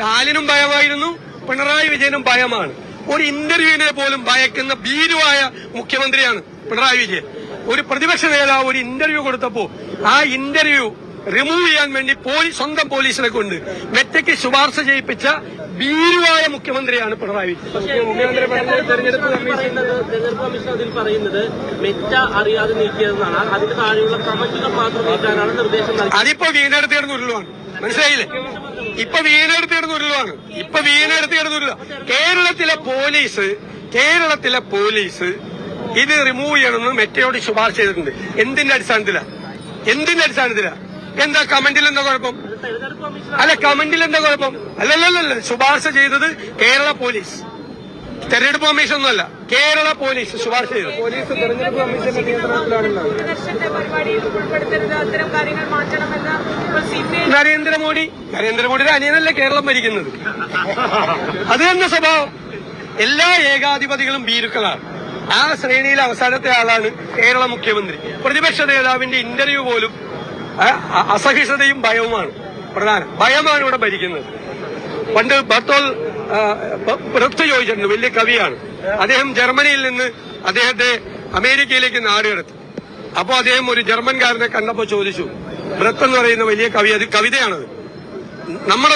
സ്റ്റാലിനും ഭയമായിരുന്നു, പിണറായി വിജയനും ഭയമാണ്. ഒരു ഇന്റർവ്യൂവിനെ പോലും ഭയക്കുന്ന ഭീരുവായ മുഖ്യമന്ത്രിയാണ് പിണറായി വിജയൻ. ഒരു പ്രതിപക്ഷ നേതാവ് ഒരു ഇന്റർവ്യൂ കൊടുത്തപ്പോ ആ ഇന്റർവ്യൂ റിമൂവ് ചെയ്യാൻ വേണ്ടി സ്വന്തം പോലീസിനെ കൊണ്ട് മെറ്റയ്ക്ക് ശുപാർശ ചെയ്യിപ്പിച്ച ഭീരുവായ മുഖ്യമന്ത്രിയാണ് പിണറായി വിജയൻ. മുഖ്യമന്ത്രി തെരഞ്ഞെടുപ്പ് കമ്മീഷൻ അതിൽ പറയുന്നത് മെറ്റ അറിയാതെ നീക്കിയതെന്നാണ്. അതിന് താഴെയുള്ള കമന്റുകൾ മാത്രം നീക്കാനാണ് നിർദ്ദേശം നൽകിയത്. അതിപ്പോ വീണെടുത്തിടുന്ന ഉരുളാണ്, മനസ്സിലായില്ലേ? ഇപ്പൊ വീണെടുത്തിടുന്ന ഉരുളാണ്. കേരളത്തിലെ പോലീസ് ഇത് റിമൂവ് ചെയ്യണമെന്ന് മെറ്റയോട് ശുപാർശ ചെയ്തിട്ടുണ്ട്. എന്തിന്റെ അടിസ്ഥാനത്തിലാ? എന്താ കമന്റിൽ എന്താ കുഴപ്പം? കമന്റിൽ എന്താ കുഴപ്പം? അല്ലല്ല, ശുപാർശ ചെയ്തത് കേരള പോലീസ്, തെരഞ്ഞെടുപ്പ് കമ്മീഷൻ ഒന്നുമല്ല, കേരള പോലീസ് ശുപാർശ ചെയ്തു. പോലീസ് തെരഞ്ഞെടുപ്പ് കമ്മീഷന്റെ നിയന്ത്രണത്തിലാണല്ലോ. നരേന്ദ്രമോദിയുടെ അനിയനല്ലേ കേരളം ഭരിക്കുന്നത്? അത് തന്നെ സ്വഭാവം. എല്ലാ ഏകാധിപതികളും ഭീരുക്കളാണ്. ആ ശ്രേണിയിലെ അവസാനത്തെ ആളാണ് കേരള മുഖ്യമന്ത്രി. പ്രതിപക്ഷ നേതാവിന്റെ ഇന്റർവ്യൂ പോലും അസഹിഷ്ണുതയും ഭയവുമാണ് പ്രധാനം. ഭയമാണ് ഇവിടെ ഭരിക്കുന്നത്. പണ്ട് ബ്രത്ത് ചോദിച്ചിട്ടുണ്ട്, വലിയ കവിയാണ് അദ്ദേഹം. ജർമ്മനിയിൽ നിന്ന് അദ്ദേഹത്തെ അമേരിക്കയിലേക്ക് നാടുകടത്തി. അപ്പോ അദ്ദേഹം ഒരു ജർമ്മൻകാരനെ കണ്ടപ്പോ ചോദിച്ചു, ബ്രത്ത് എന്ന് പറയുന്ന വലിയ കവി, അത് കവിതയാണത്, നമ്മുടെ